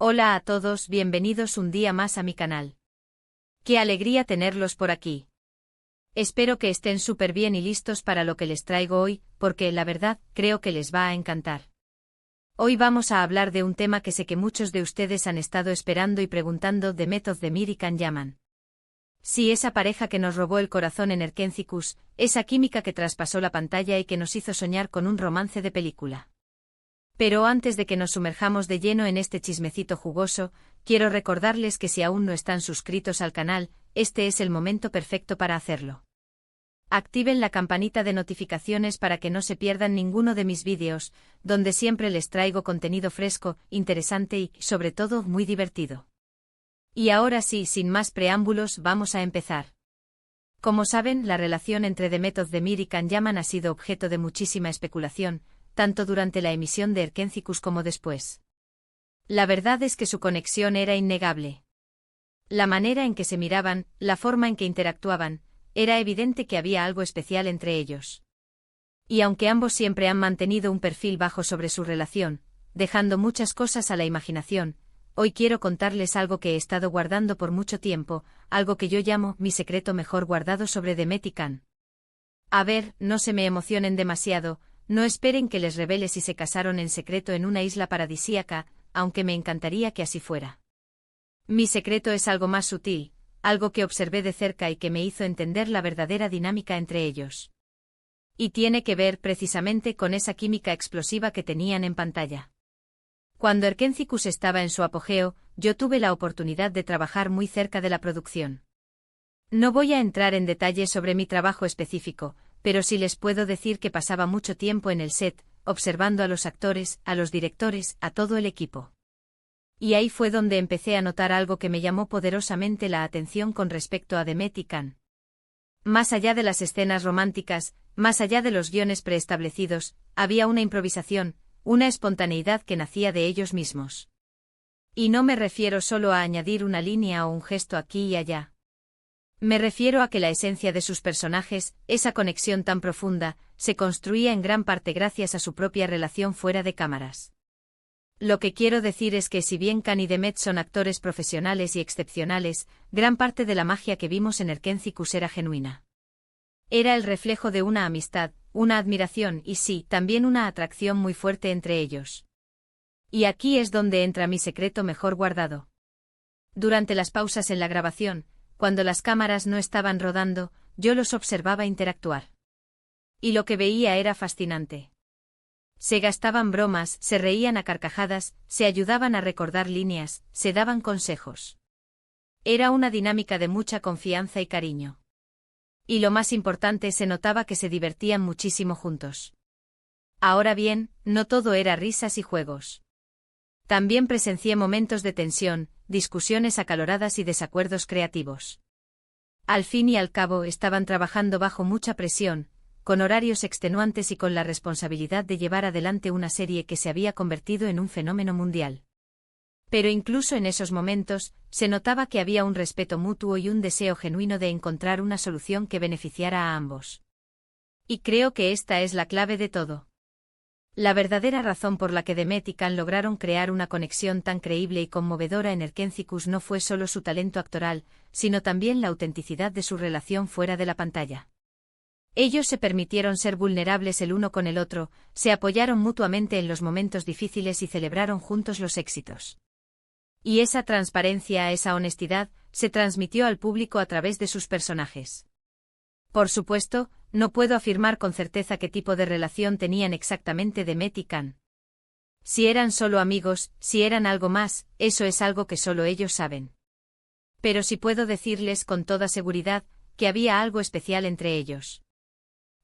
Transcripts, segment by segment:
Hola a todos, bienvenidos un día más a mi canal. Qué alegría tenerlos por aquí. Espero que estén súper bien y listos para lo que les traigo hoy, porque, la verdad, creo que les va a encantar. Hoy vamos a hablar de un tema que sé que muchos de ustedes han estado esperando y preguntando de Method de Mir y Can Yaman. Sí, esa pareja que nos robó el corazón en Erkentzikuz, esa química que traspasó la pantalla y que nos hizo soñar con un romance de película. Pero antes de que nos sumerjamos de lleno en este chismecito jugoso, quiero recordarles que si aún no están suscritos al canal, este es el momento perfecto para hacerlo. Activen la campanita de notificaciones para que no se pierdan ninguno de mis vídeos, donde siempre les traigo contenido fresco, interesante y, sobre todo, muy divertido. Y ahora sí, sin más preámbulos, vamos a empezar. Como saben, la relación entre The Method de Mir y Can Yaman ha sido objeto de muchísima especulación, tanto durante la emisión de Erkentzikuz como después. La verdad es que su conexión era innegable. La manera en que se miraban, la forma en que interactuaban, era evidente que había algo especial entre ellos. Y aunque ambos siempre han mantenido un perfil bajo sobre su relación, dejando muchas cosas a la imaginación, hoy quiero contarles algo que he estado guardando por mucho tiempo, algo que yo llamo mi secreto mejor guardado sobre Demet y Can. A ver, no se me emocionen demasiado. No esperen que les revele si se casaron en secreto en una isla paradisíaca, aunque me encantaría que así fuera. Mi secreto es algo más sutil, algo que observé de cerca y que me hizo entender la verdadera dinámica entre ellos. Y tiene que ver precisamente con esa química explosiva que tenían en pantalla. Cuando Erkentzikuz estaba en su apogeo, yo tuve la oportunidad de trabajar muy cerca de la producción. No voy a entrar en detalles sobre mi trabajo específico, pero sí les puedo decir que pasaba mucho tiempo en el set, observando a los actores, a los directores, a todo el equipo. Y ahí fue donde empecé a notar algo que me llamó poderosamente la atención con respecto a Demet y Can. Más allá de las escenas románticas, más allá de los guiones preestablecidos, había una improvisación, una espontaneidad que nacía de ellos mismos. Y no me refiero solo a añadir una línea o un gesto aquí y allá. Me refiero a que la esencia de sus personajes, esa conexión tan profunda, se construía en gran parte gracias a su propia relación fuera de cámaras. Lo que quiero decir es que si bien Can y Demet son actores profesionales y excepcionales, gran parte de la magia que vimos en Erkentzikuz era genuina. Era el reflejo de una amistad, una admiración y sí, también una atracción muy fuerte entre ellos. Y aquí es donde entra mi secreto mejor guardado. Durante las pausas en la grabación, cuando las cámaras no estaban rodando, yo los observaba interactuar. Y lo que veía era fascinante. Se gastaban bromas, se reían a carcajadas, se ayudaban a recordar líneas, se daban consejos. Era una dinámica de mucha confianza y cariño. Y lo más importante, se notaba que se divertían muchísimo juntos. Ahora bien, no todo era risas y juegos. También presencié momentos de tensión, discusiones acaloradas y desacuerdos creativos. Al fin y al cabo estaban trabajando bajo mucha presión, con horarios extenuantes y con la responsabilidad de llevar adelante una serie que se había convertido en un fenómeno mundial. Pero incluso en esos momentos, se notaba que había un respeto mutuo y un deseo genuino de encontrar una solución que beneficiara a ambos. Y creo que esta es la clave de todo. La verdadera razón por la que Demet y Can lograron crear una conexión tan creíble y conmovedora en Erkentzikuz no fue solo su talento actoral, sino también la autenticidad de su relación fuera de la pantalla. Ellos se permitieron ser vulnerables el uno con el otro, se apoyaron mutuamente en los momentos difíciles y celebraron juntos los éxitos. Y esa transparencia, esa honestidad, se transmitió al público a través de sus personajes. Por supuesto, no puedo afirmar con certeza qué tipo de relación tenían exactamente Demet y Can. Si eran solo amigos, si eran algo más, eso es algo que solo ellos saben. Pero sí puedo decirles con toda seguridad que había algo especial entre ellos.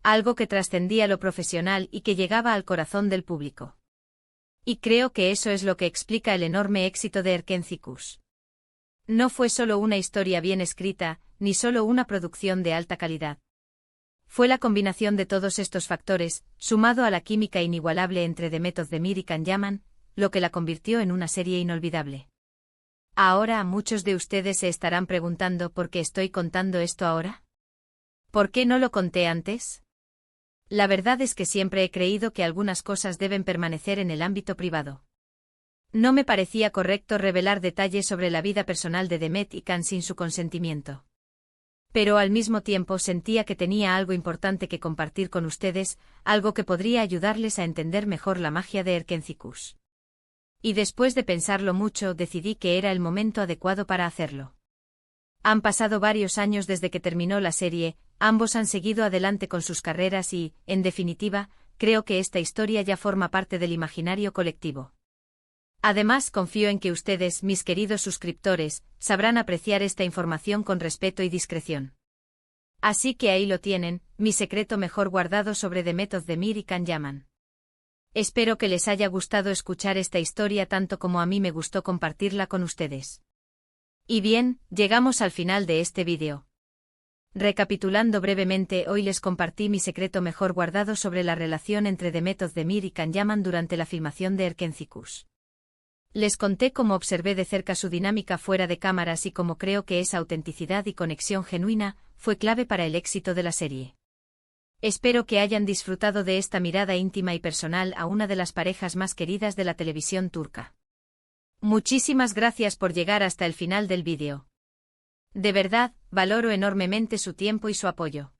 Algo que trascendía lo profesional y que llegaba al corazón del público. Y creo que eso es lo que explica el enorme éxito de Erkentzikuz. No fue solo una historia bien escrita, ni solo una producción de alta calidad. Fue la combinación de todos estos factores, sumado a la química inigualable entre The Method de Mir y Can Yaman, lo que la convirtió en una serie inolvidable. Ahora muchos de ustedes se estarán preguntando por qué estoy contando esto ahora. ¿Por qué no lo conté antes? La verdad es que siempre he creído que algunas cosas deben permanecer en el ámbito privado. No me parecía correcto revelar detalles sobre la vida personal de Demet y Can sin su consentimiento. Pero al mismo tiempo sentía que tenía algo importante que compartir con ustedes, algo que podría ayudarles a entender mejor la magia de Erkencicus. Y después de pensarlo mucho, decidí que era el momento adecuado para hacerlo. Han pasado varios años desde que terminó la serie, ambos han seguido adelante con sus carreras y, en definitiva, creo que esta historia ya forma parte del imaginario colectivo. Además, confío en que ustedes, mis queridos suscriptores, sabrán apreciar esta información con respeto y discreción. Así que ahí lo tienen, mi secreto mejor guardado sobre Demet Özdemir y Can Yaman. Espero que les haya gustado escuchar esta historia tanto como a mí me gustó compartirla con ustedes. Y bien, llegamos al final de este vídeo. Recapitulando brevemente, hoy les compartí mi secreto mejor guardado sobre la relación entre Demet Özdemir y Can Yaman durante la filmación de Erkencicus. Les conté cómo observé de cerca su dinámica fuera de cámaras y cómo creo que esa autenticidad y conexión genuina fue clave para el éxito de la serie. Espero que hayan disfrutado de esta mirada íntima y personal a una de las parejas más queridas de la televisión turca. Muchísimas gracias por llegar hasta el final del vídeo. De verdad, valoro enormemente su tiempo y su apoyo.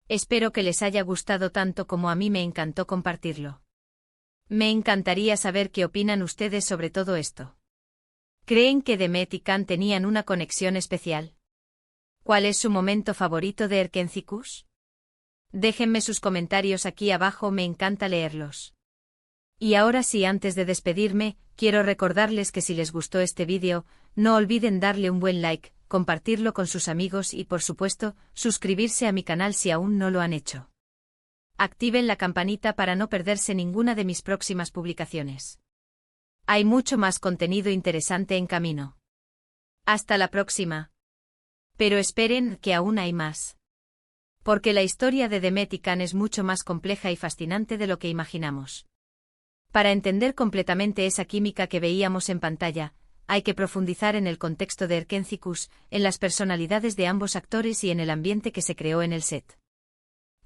Espero que les haya gustado tanto como a mí me encantó compartirlo. Me encantaría saber qué opinan ustedes sobre todo esto. ¿Creen que Demet y Can tenían una conexión especial? ¿Cuál es su momento favorito de Erkencicus? Déjenme sus comentarios aquí abajo, me encanta leerlos. Y ahora sí, antes de despedirme, quiero recordarles que si les gustó este vídeo, no olviden darle un buen like, compartirlo con sus amigos y por supuesto, suscribirse a mi canal si aún no lo han hecho. Activen la campanita para no perderse ninguna de mis próximas publicaciones. Hay mucho más contenido interesante en camino. Hasta la próxima. Pero esperen, que aún hay más. Porque la historia de Demet y Can es mucho más compleja y fascinante de lo que imaginamos. Para entender completamente esa química que veíamos en pantalla, hay que profundizar en el contexto de Erkencicus, en las personalidades de ambos actores y en el ambiente que se creó en el set.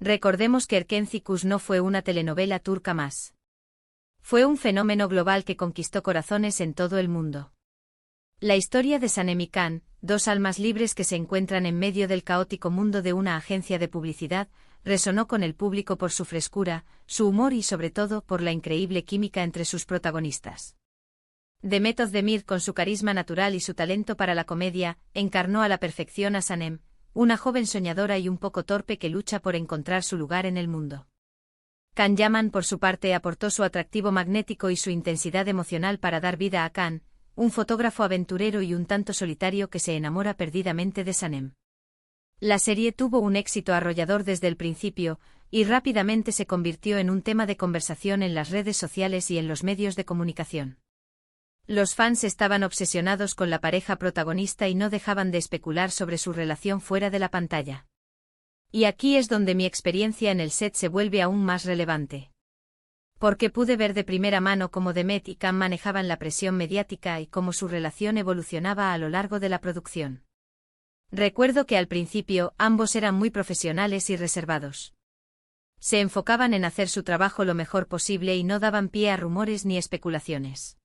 Recordemos que Erkencicus no fue una telenovela turca más. Fue un fenómeno global que conquistó corazones en todo el mundo. La historia de Sanem y Can, dos almas libres que se encuentran en medio del caótico mundo de una agencia de publicidad, resonó con el público por su frescura, su humor y sobre todo por la increíble química entre sus protagonistas. Demet Özdemir, con su carisma natural y su talento para la comedia, encarnó a la perfección a Sanem, una joven soñadora y un poco torpe que lucha por encontrar su lugar en el mundo. Can Yaman, por su parte, aportó su atractivo magnético y su intensidad emocional para dar vida a Can, un fotógrafo aventurero y un tanto solitario que se enamora perdidamente de Sanem. La serie tuvo un éxito arrollador desde el principio, y rápidamente se convirtió en un tema de conversación en las redes sociales y en los medios de comunicación. Los fans estaban obsesionados con la pareja protagonista y no dejaban de especular sobre su relación fuera de la pantalla. Y aquí es donde mi experiencia en el set se vuelve aún más relevante. Porque pude ver de primera mano cómo Demet y Can manejaban la presión mediática y cómo su relación evolucionaba a lo largo de la producción. Recuerdo que al principio ambos eran muy profesionales y reservados. Se enfocaban en hacer su trabajo lo mejor posible y no daban pie a rumores ni especulaciones.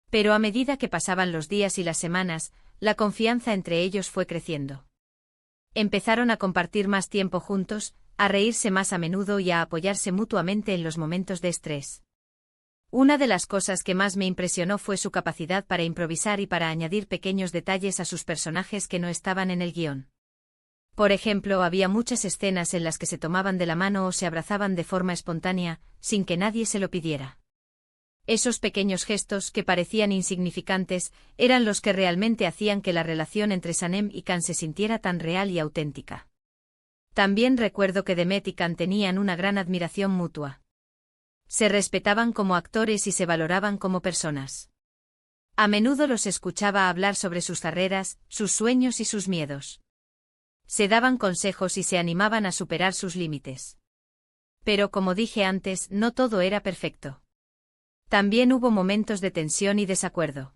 Pero a medida que pasaban los días y las semanas, la confianza entre ellos fue creciendo. Empezaron a compartir más tiempo juntos, a reírse más a menudo y a apoyarse mutuamente en los momentos de estrés. Una de las cosas que más me impresionó fue su capacidad para improvisar y para añadir pequeños detalles a sus personajes que no estaban en el guión. Por ejemplo, había muchas escenas en las que se tomaban de la mano o se abrazaban de forma espontánea, sin que nadie se lo pidiera. Esos pequeños gestos, que parecían insignificantes, eran los que realmente hacían que la relación entre Sanem y Can se sintiera tan real y auténtica. También recuerdo que Demet y Can tenían una gran admiración mutua. Se respetaban como actores y se valoraban como personas. A menudo los escuchaba hablar sobre sus carreras, sus sueños y sus miedos. Se daban consejos y se animaban a superar sus límites. Pero como dije antes, no todo era perfecto. También hubo momentos de tensión y desacuerdo.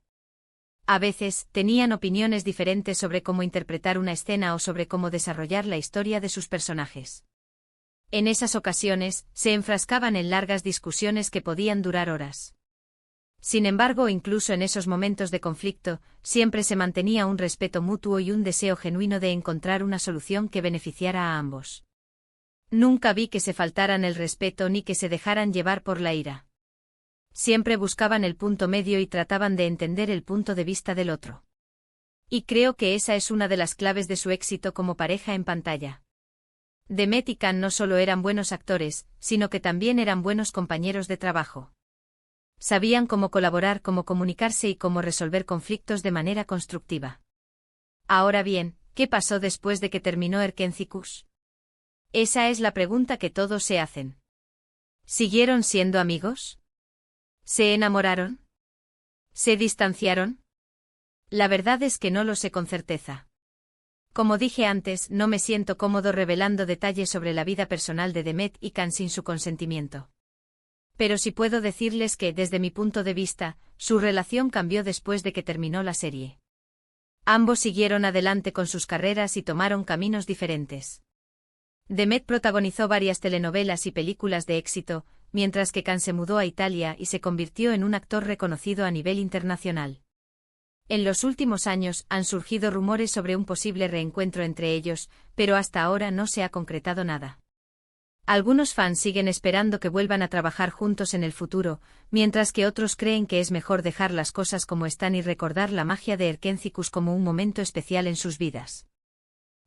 A veces, tenían opiniones diferentes sobre cómo interpretar una escena o sobre cómo desarrollar la historia de sus personajes. En esas ocasiones, se enfrascaban en largas discusiones que podían durar horas. Sin embargo, incluso en esos momentos de conflicto, siempre se mantenía un respeto mutuo y un deseo genuino de encontrar una solución que beneficiara a ambos. Nunca vi que se faltaran el respeto ni que se dejaran llevar por la ira. Siempre buscaban el punto medio y trataban de entender el punto de vista del otro. Y creo que esa es una de las claves de su éxito como pareja en pantalla. Demet y Can no solo eran buenos actores, sino que también eran buenos compañeros de trabajo. Sabían cómo colaborar, cómo comunicarse y cómo resolver conflictos de manera constructiva. Ahora bien, ¿qué pasó después de que terminó Erkencikus? Esa es la pregunta que todos se hacen. ¿Siguieron siendo amigos? ¿Se enamoraron? ¿Se distanciaron? La verdad es que no lo sé con certeza. Como dije antes, no me siento cómodo revelando detalles sobre la vida personal de Demet y Can sin su consentimiento. Pero sí puedo decirles que, desde mi punto de vista, su relación cambió después de que terminó la serie. Ambos siguieron adelante con sus carreras y tomaron caminos diferentes. Demet protagonizó varias telenovelas y películas de éxito, mientras que Can se mudó a Italia y se convirtió en un actor reconocido a nivel internacional. En los últimos años han surgido rumores sobre un posible reencuentro entre ellos, pero hasta ahora no se ha concretado nada. Algunos fans siguen esperando que vuelvan a trabajar juntos en el futuro, mientras que otros creen que es mejor dejar las cosas como están y recordar la magia de Erkencikus como un momento especial en sus vidas.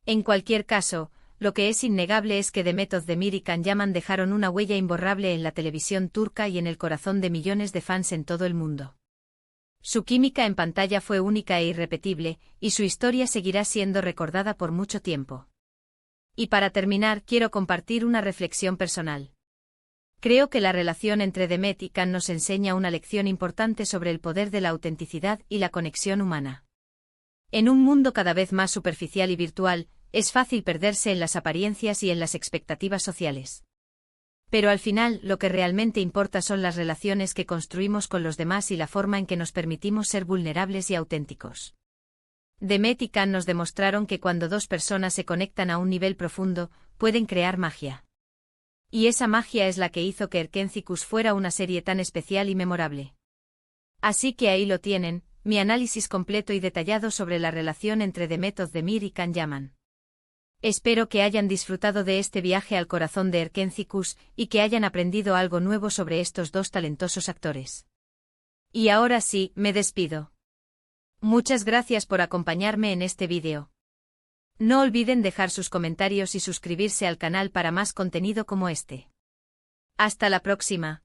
En cualquier caso, lo que es innegable es que Demet Özdemir y Can Yaman dejaron una huella imborrable en la televisión turca y en el corazón de millones de fans en todo el mundo. Su química en pantalla fue única e irrepetible, y su historia seguirá siendo recordada por mucho tiempo. Y para terminar, quiero compartir una reflexión personal. Creo que la relación entre Demet y Can nos enseña una lección importante sobre el poder de la autenticidad y la conexión humana. En un mundo cada vez más superficial y virtual, es fácil perderse en las apariencias y en las expectativas sociales. Pero al final, lo que realmente importa son las relaciones que construimos con los demás y la forma en que nos permitimos ser vulnerables y auténticos. Demet y Can nos demostraron que cuando dos personas se conectan a un nivel profundo, pueden crear magia. Y esa magia es la que hizo que Erkencikus fuera una serie tan especial y memorable. Así que ahí lo tienen, mi análisis completo y detallado sobre la relación entre Demet Özdemir y Can Yaman. Espero que hayan disfrutado de este viaje al corazón de Erkencikus y que hayan aprendido algo nuevo sobre estos dos talentosos actores. Y ahora sí, me despido. Muchas gracias por acompañarme en este vídeo. No olviden dejar sus comentarios y suscribirse al canal para más contenido como este. Hasta la próxima.